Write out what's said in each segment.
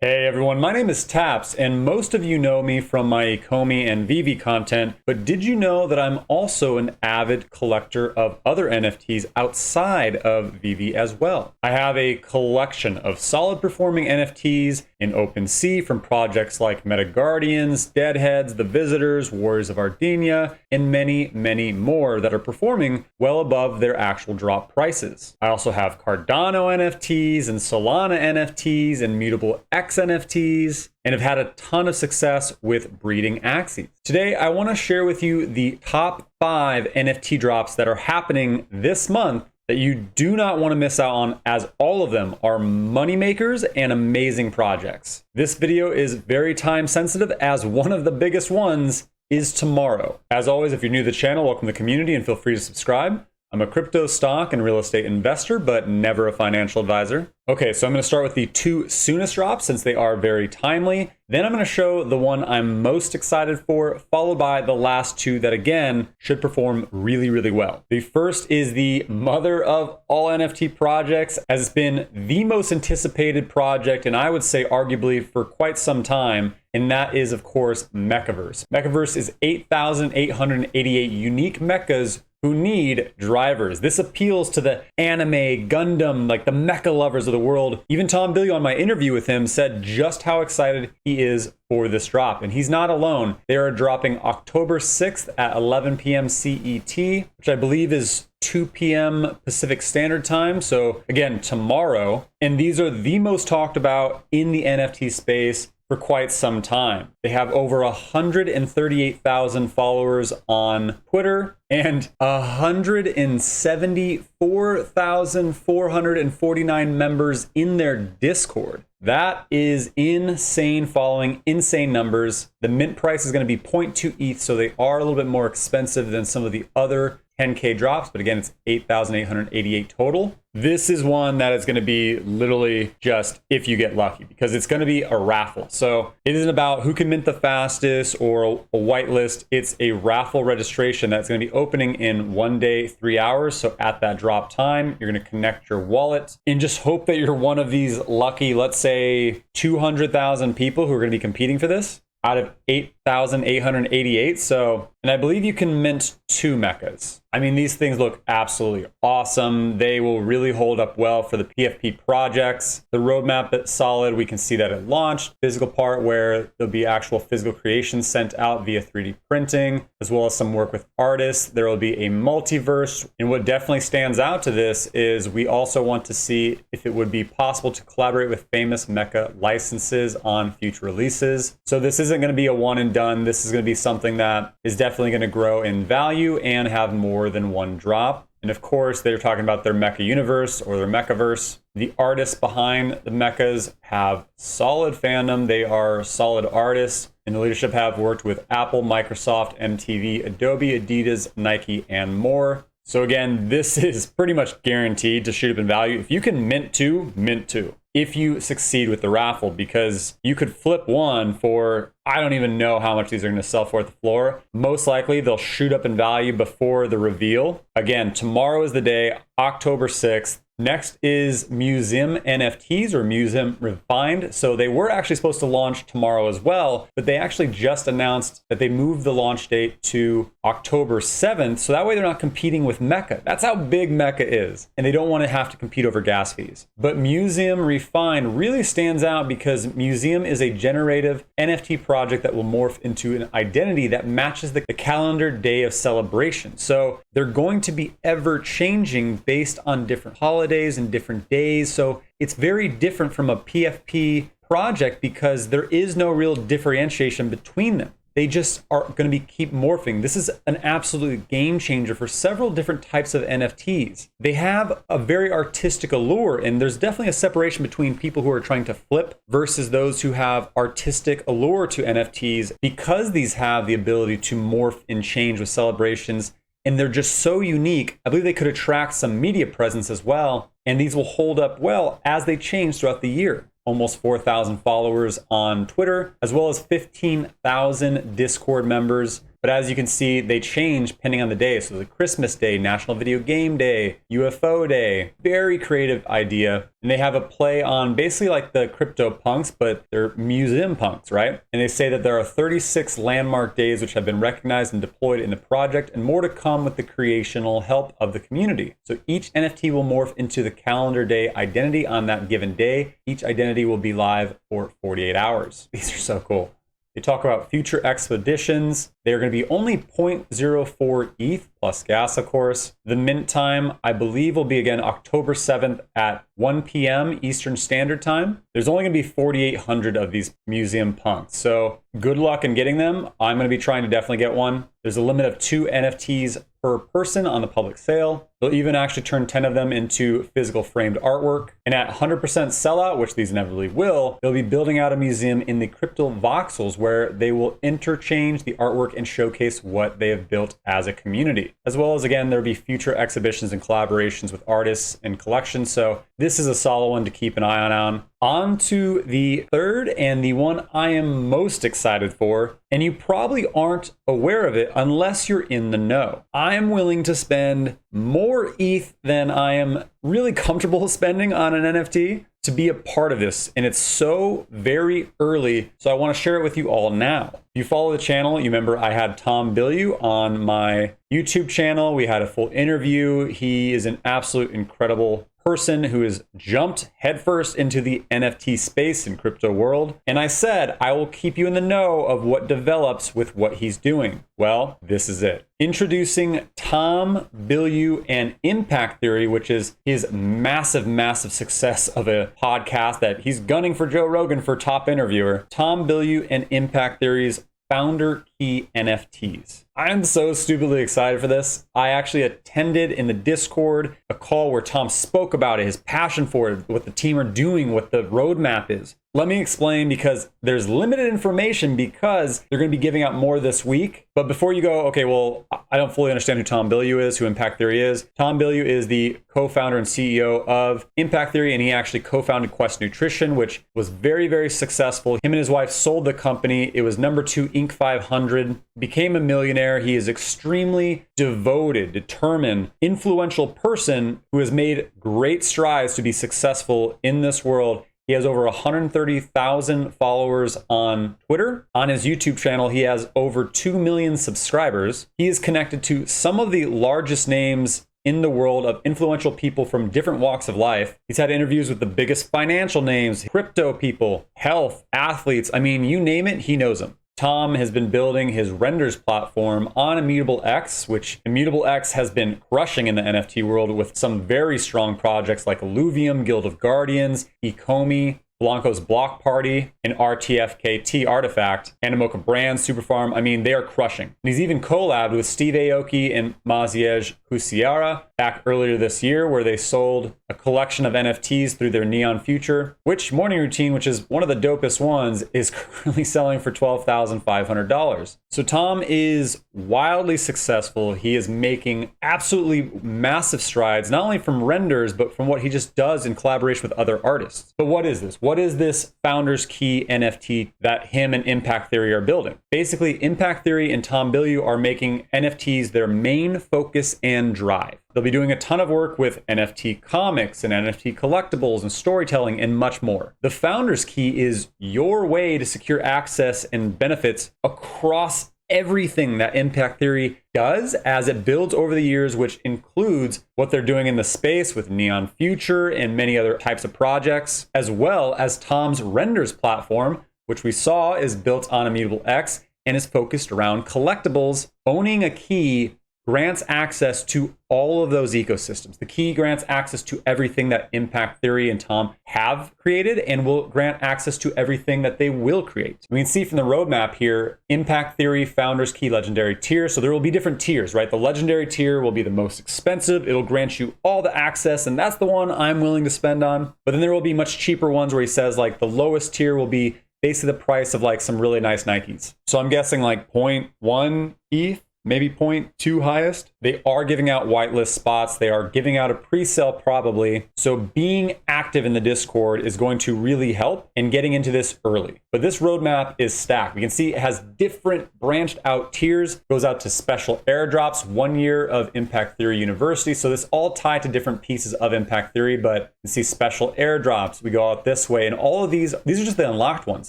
Hey everyone, my name is Taps, and most of you know me from my Comey and Veve content, but did you know that I'm also an avid collector of other NFTs outside of Veve as well? I have a collection of solid performing NFTs in OpenSea from projects like Meta Guardians, Deadheads, The Visitors, Warriors of Ardinia, and many, many more that are performing well above their actual drop prices. I also have Cardano NFTs and Solana NFTs and Mutable X NFTs, and have had a ton of success with breeding axes. Today, I want to share with you the top 5 NFT drops that are happening this month that you do not want to miss out on, as all of them are moneymakers and amazing projects. This video is very time sensitive, as one of the biggest ones is tomorrow. As always, if you're new to the channel, welcome to the community and feel free to subscribe. I'm a crypto, stock, and real estate investor, but never a financial advisor. Okay, so I'm going to start with the 2 soonest drops since they are very timely. Then I'm going to show the one I'm most excited for, followed by the last 2 that, again, should perform really, really well. The first is the mother of all NFT projects, as it's been the most anticipated project, and I would say arguably for quite some time, and that is, of course, Mechaverse. Mechaverse is 8,888 unique mechas who need drivers. This appeals to the anime, Gundam, like the mecha lovers of the world. Even Tom Bilyeu, on my interview with him, said just how excited he is for this drop. And he's not alone. They are dropping October 6th at 11 p.m. CET, which I believe is 2 p.m. Pacific Standard Time. So again, tomorrow. And these are the most talked about in the NFT space for quite some time. They have over 138,000 followers on Twitter and 174,449 members in their Discord. That is insane following, insane numbers. The mint price is going to be 0.2 ETH, so they are a little bit more expensive than some of the other 10K drops, but again, it's 8,888 total. This is one that is going to be literally just if you get lucky, because it's going to be a raffle. So it isn't about who can mint the fastest or a whitelist. It's a raffle registration that's going to be opening in 1 day, 3 hours. So at that drop time, you're going to connect your wallet and just hope that you're one of these lucky, let's say 200,000 people who are going to be competing for this out of 8,888. So, and I believe you can mint 2 mechas. I mean, these things look absolutely awesome. They will really hold up well for the PFP projects. The roadmap is solid. We can see that it launched. Physical part where there'll be actual physical creations sent out via 3D printing, as well as some work with artists. There will be a multiverse. And what definitely stands out to this is we also want to see if it would be possible to collaborate with famous mecha licenses on future releases. So this isn't going to be a one and done. This is going to be something that is definitely going to grow in value and have more than one drop. And of course, they're talking about their mecha universe or their mechaverse. The artists behind the mechas have solid fandom. They are solid artists, and the leadership have worked with Apple, Microsoft, MTV, Adobe, Adidas, Nike, and more. So again, this is pretty much guaranteed to shoot up in value. If you can mint 2, mint 2. If you succeed with the raffle, because you could flip one for, I don't even know how much these are going to sell for at the floor. Most likely they'll shoot up in value before the reveal. Again, tomorrow is the day, October 6th. Next is Museum NFTs, or Museum Refined. So they were actually supposed to launch tomorrow as well, but they actually just announced that they moved the launch date to October 7th. So that way they're not competing with Mecha. That's how big Mecha is. And they don't want to have to compete over gas fees. But Museum Refined really stands out because Museum is a generative NFT project that will morph into an identity that matches the calendar day of celebration. So they're going to be ever changing based on different holidays and different days. So it's very different from a PFP project because there is no real differentiation between them. They just are going to keep morphing. This is an absolute game changer for several different types of NFTs. They have a very artistic allure, and there's definitely a separation between people who are trying to flip versus those who have artistic allure to NFTs, because these have the ability to morph and change with celebrations. And they're just so unique. I believe they could attract some media presence as well. And these will hold up well as they change throughout the year. Almost 4,000 followers on Twitter, as well as 15,000 Discord members. But as you can see, they change depending on the day. So the Christmas Day, National Video Game Day, UFO Day, very creative idea. And they have a play on basically like the crypto punks, but they're museum punks, right? And they say that there are 36 landmark days which have been recognized and deployed in the project, and more to come with the creational help of the community. So each NFT will morph into the calendar day identity on that given day. Each identity will be live for 48 hours. These are so cool. They talk about future expeditions. They're going to be only 0.04 ETH plus gas, of course. The mint time, I believe, will be again October 7th at 1 p.m. Eastern Standard Time. There's only going to be 4,800 of these museum punks. So good luck in getting them. I'm going to be trying to definitely get one. There's a limit of 2 NFTs per person on the public sale. They'll even actually turn 10 of them into physical framed artwork. And at 100% sellout, which these inevitably will, they'll be building out a museum in the crypto voxels where they will interchange the artwork and showcase what they have built as a community. As well as, again, there'll be future exhibitions and collaborations with artists and collections. So this is a solid one to keep an eye on. On to the third and the one I am most excited for, and you probably aren't aware of it unless you're in the know. I am willing to spend more ETH than I am really comfortable spending on an NFT to be a part of this, and it's so very early, so I want to share it with you all now. If you follow the channel, you remember I had Tom Bilyeu on my YouTube channel. We had a full interview. He is an absolute incredible person who has jumped headfirst into the NFT space and crypto world. And I said, I will keep you in the know of what develops with what he's doing. Well, this is it. Introducing Tom Bilyeu and Impact Theory, which is his massive, massive success of a podcast that he's gunning for Joe Rogan for top interviewer. Tom Bilyeu and Impact Theory's Founder Key NFTs. I'm so stupidly excited for this. I actually attended in the Discord a call where Tom spoke about it, his passion for it, what the team are doing, what the roadmap is. Let me explain, because there's limited information because they're going to be giving out more this week. But before you go, okay, well, I don't fully understand who Tom Bilyeu is, who Impact Theory is. Tom Bilyeu is the co-founder and CEO of Impact Theory, and he actually co-founded Quest Nutrition, which was very, very successful. Him and his wife sold the company. It was #2 Inc. 500, became a millionaire. He is extremely devoted, determined, influential person who has made great strides to be successful in this world. He has over 130,000 followers on Twitter. On his YouTube channel, he has over 2 million subscribers. He is connected to some of the largest names in the world of influential people from different walks of life. He's had interviews with the biggest financial names, crypto people, health, athletes. I mean, you name it, he knows them. Tom has been building his renders platform on Immutable X, which Immutable X has been crushing in the NFT world with some very strong projects like Illuvium, Guild of Guardians, Ecomi, Blanco's Block Party, and RTFKT Artifact, Animoca Brand, Superfarm. I mean, they are crushing. And he's even collabed with Steve Aoki and Maciej Husiara back earlier this year, where they sold a collection of NFTs through their Neon Future, which Morning Routine, which is one of the dopest ones, is currently selling for $12,500. So Tom is wildly successful. He is making absolutely massive strides, not only from renders, but from what he just does in collaboration with other artists. But what is this? What is this Founder's Key NFT that him and Impact Theory are building? Basically, Impact Theory and Tom Bilyeu are making NFTs their main focus and drive. They'll be doing a ton of work with NFT comics and NFT collectibles and storytelling and much more. The Founder's Key is your way to secure access and benefits across everything that Impact Theory does as it builds over the years, which includes what they're doing in the space with Neon Future and many other types of projects, as well as Tom's renders platform, which we saw is built on Immutable X and is focused around collectibles. Owning a key grants access to all of those ecosystems. The key grants access to everything that Impact Theory and Tom have created and will grant access to everything that they will create. We can see from the roadmap here, Impact Theory, Founders Key, Legendary tier. So there will be different tiers, right? The Legendary tier will be the most expensive. It'll grant you all the access, and that's the one I'm willing to spend on. But then there will be much cheaper ones where he says like the lowest tier will be basically the price of like some really nice Nikes. So I'm guessing like 0.1 ETH maybe 0.2 highest. They are giving out whitelist spots. They are giving out a pre-sale probably. So being active in the Discord is going to really help in getting into this early. But this roadmap is stacked. We can see it has different branched out tiers, goes out to special airdrops, 1 year of Impact Theory University. So this all tied to different pieces of Impact Theory, but you can see special airdrops. We go out this way, and all of these are just the unlocked ones.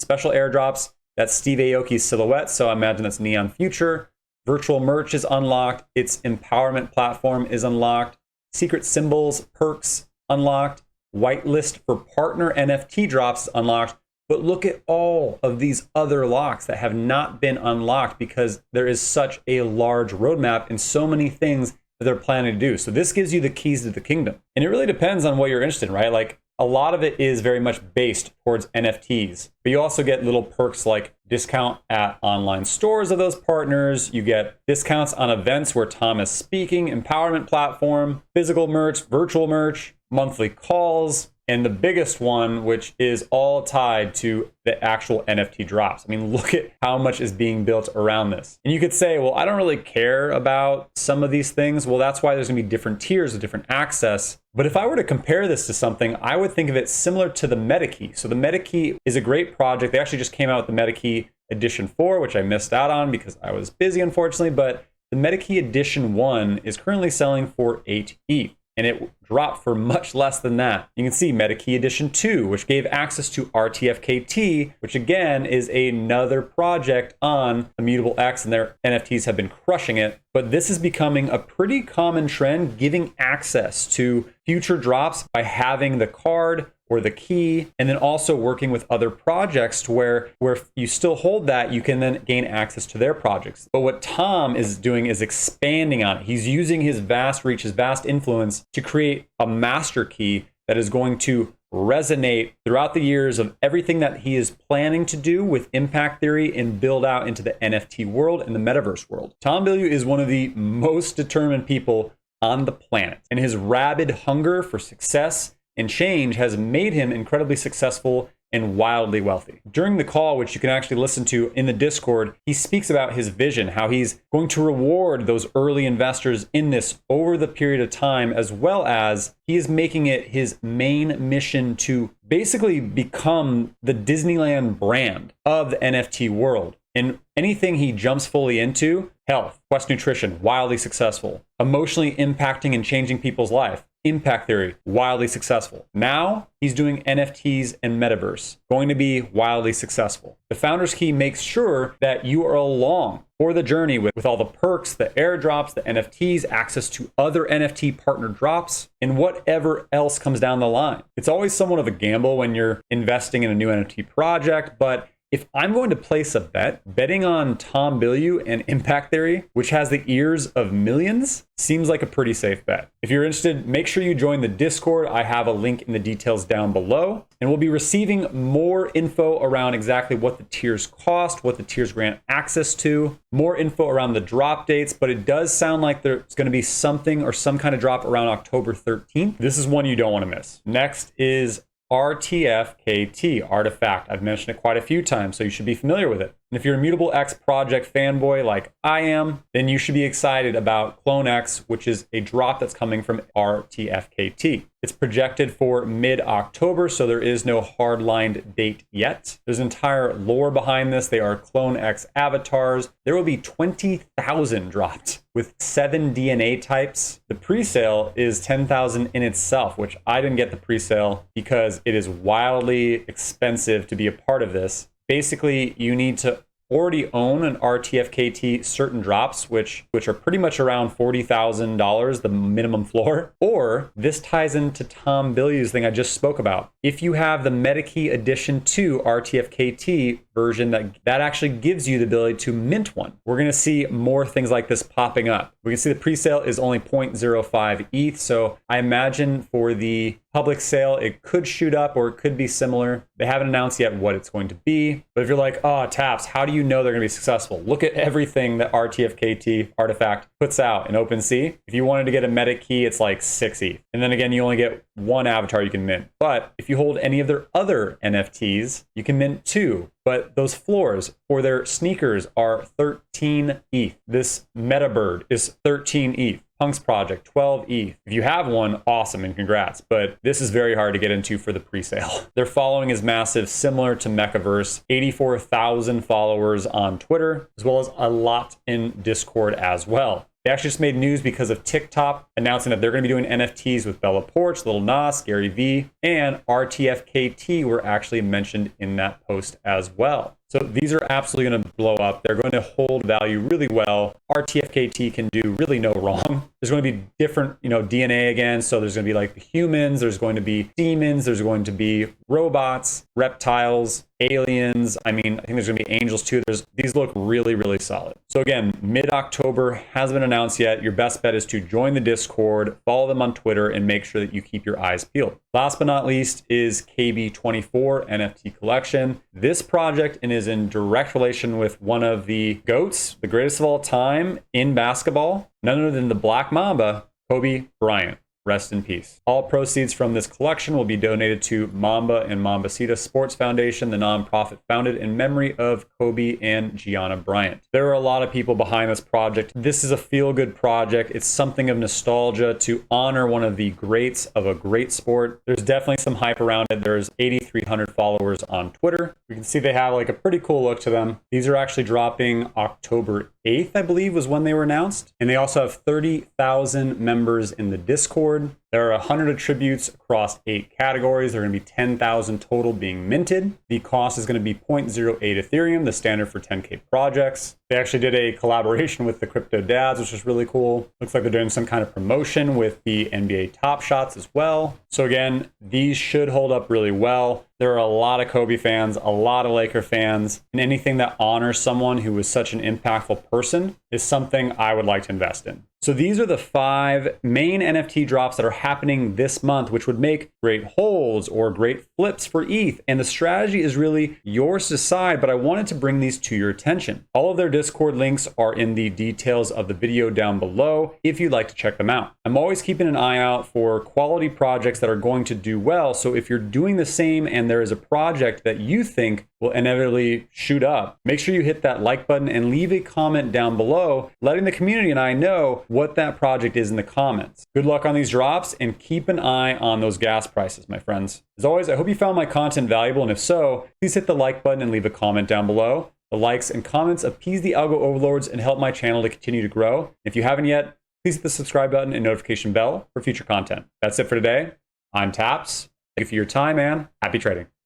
Special airdrops, that's Steve Aoki's silhouette. So I imagine that's Neon Future. Virtual merch is unlocked. Its empowerment platform is unlocked. Secret symbols, perks unlocked. Whitelist for partner NFT drops is unlocked. But look at all of these other locks that have not been unlocked because there is such a large roadmap and so many things that they're planning to do. So this gives you the keys to the kingdom. And it really depends on what you're interested in, right? Like a lot of it is very much based towards NFTs, but you also get little perks like discount at online stores of those partners. You get discounts on events where Tom is speaking, empowerment platform, physical merch, virtual merch, monthly calls, and the biggest one, which is all tied to the actual NFT drops. I mean, look at how much is being built around this. And you could say, well, I don't really care about some of these things. Well, that's why there's gonna be different tiers of different access. But if I were to compare this to something, I would think of it similar to the MetaKey. So the MetaKey is a great project. They actually just came out with the MetaKey Edition 4, which I missed out on because I was busy, unfortunately. But the MetaKey Edition 1 is currently selling for 8 ETH. And it dropped for much less than that. You can see MetaKey Edition 2, which gave access to RTFKT, which again is another project on Immutable X, and their NFTs have been crushing it. But this is becoming a pretty common trend, giving access to future drops by having the card or the key, and then also working with other projects to where if you still hold that, you can then gain access to their projects. But what Tom is doing is expanding on it. He's using his vast reach, his vast influence to create a master key that is going to resonate throughout the years of everything that he is planning to do with Impact Theory and build out into the NFT world and the metaverse world. Tom Bilyeu is one of the most determined people on the planet, and his rabid hunger for success and change has made him incredibly successful and wildly wealthy. During the call, which you can actually listen to in the Discord, he speaks about his vision, how he's going to reward those early investors in this over the period of time, as well as he is making it his main mission to basically become the Disneyland brand of the NFT world. And anything he jumps fully into, health, Quest Nutrition, wildly successful. Emotionally impacting and changing people's life, Impact Theory, wildly successful. Now he's doing NFTs and metaverse, going to be wildly successful. The Founder's Key makes sure that you are along for the journey with all the perks, the airdrops, the NFTs, access to other NFT partner drops, and whatever else comes down the line. It's always somewhat of a gamble when you're investing in a new NFT project, but if I'm going to place a bet, betting on Tom Bilyeu and Impact Theory, which has the ears of millions, seems like a pretty safe bet. If you're interested, make sure you join the Discord. I have a link in the details down below. And we'll be receiving more info around exactly what the tiers cost, what the tiers grant access to, more info around the drop dates, but it does sound like there's going to be something or some kind of drop around October 13th. This is one you don't want to miss. Next is RTFKT, Artifact. I've mentioned it quite a few times, so you should be familiar with it. And if you're a Immutable X project fanboy like I am, then you should be excited about Clone X, which is a drop that's coming from RTFKT. It's projected for mid-October, so there is no hard-lined date yet. There's entire lore behind this. They are Clone X avatars. There will be 20,000 dropped with 7 DNA types. The pre-sale is 10,000 in itself, which I didn't get the pre-sale because it is wildly expensive to be a part of this. Basically, you need to already own an RTFKT certain drops, which are pretty much around $40,000, the minimum floor. Or this ties into Tom Bilyeu's thing I just spoke about. If you have the MetaKey Edition 2 RTFKT version, that actually gives you the ability to mint one. We're going to see more things like this popping up. We can see the pre-sale is only 0.05 ETH. So I imagine for the public sale, it could shoot up or it could be similar. They haven't announced yet what it's going to be. But if you're like, oh, Taps, how do you know they're going to be successful? Look at everything that RTFKT Artifact puts out in OpenSea. If you wanted to get a meta key, it's like 6 ETH. And then again, you only get one avatar you can mint. But if you hold any of their other NFTs, you can mint 2. but those floors for their sneakers are 13 ETH. This Metabird is 13 ETH. Punk's project, 12 ETH. If you have one, awesome and congrats, but this is very hard to get into for the pre-sale. Their following is massive, similar to Mechaverse, 84,000 followers on Twitter, as well as a lot in Discord as well. They actually just made news because of TikTok announcing that they're going to be doing NFTs with Bella Porch, Lil Nas, Gary Vee, and RTFKT were actually mentioned in that post as well. So these are absolutely going to blow up. They're going to hold value really well. RTFKT can do really no wrong. There's going to be different, DNA again. So there's going to be like the humans, there's going to be demons, there's going to be robots, reptiles, aliens. I think there's going to be angels too. These look really, really solid. So again, mid-October hasn't been announced yet. Your best bet is to join the Discord, follow them on Twitter, and make sure that you keep your eyes peeled. Last but not least is KB24 NFT Collection. This project is in direct relation with one of the GOATs, the greatest of all time in basketball, none other than the Black Mamba, Kobe Bryant. Rest in peace. All proceeds from this collection will be donated to Mamba and Mambacita Sports Foundation, the nonprofit founded in memory of Kobe and Gianna Bryant. There are a lot of people behind this project. This is a feel-good project. It's something of nostalgia to honor one of the greats of a great sport. There's definitely some hype around it. There's 8,300 followers on Twitter. You can see they have like a pretty cool look to them. These are actually dropping October 8th, I believe, was when they were announced. And they also have 30,000 members in the Discord. There are 100 attributes across 8 categories. There are going to be 10,000 total being minted. The cost is going to be 0.08 Ethereum, the standard for 10K projects. They actually did a collaboration with the Crypto Dads, which is really cool. Looks like they're doing some kind of promotion with the NBA Top Shots as well. So again, these should hold up really well. There are a lot of Kobe fans, a lot of Laker fans, and anything that honors someone who was such an impactful person is something I would like to invest in. So these are the 5 main NFT drops that are happening this month, which would make great holds or great flips for ETH. And the strategy is really yours to decide, but I wanted to bring these to your attention. All of their Discord links are in the details of the video down below if you'd like to check them out. I'm always keeping an eye out for quality projects that are going to do well. So if you're doing the same and there is a project that you think will inevitably shoot up, make sure you hit that like button and leave a comment down below, letting the community and I know what that project is in the comments. Good luck on these drops and keep an eye on those gas prices, my friends. As always, I hope you found my content valuable, and if so, please hit the like button and leave a comment down below. The likes and comments appease the algo overlords and help my channel to continue to grow. If you haven't yet, please hit the subscribe button and notification bell for future content. That's it for today. I'm Taps. Thank you for your time, and happy trading.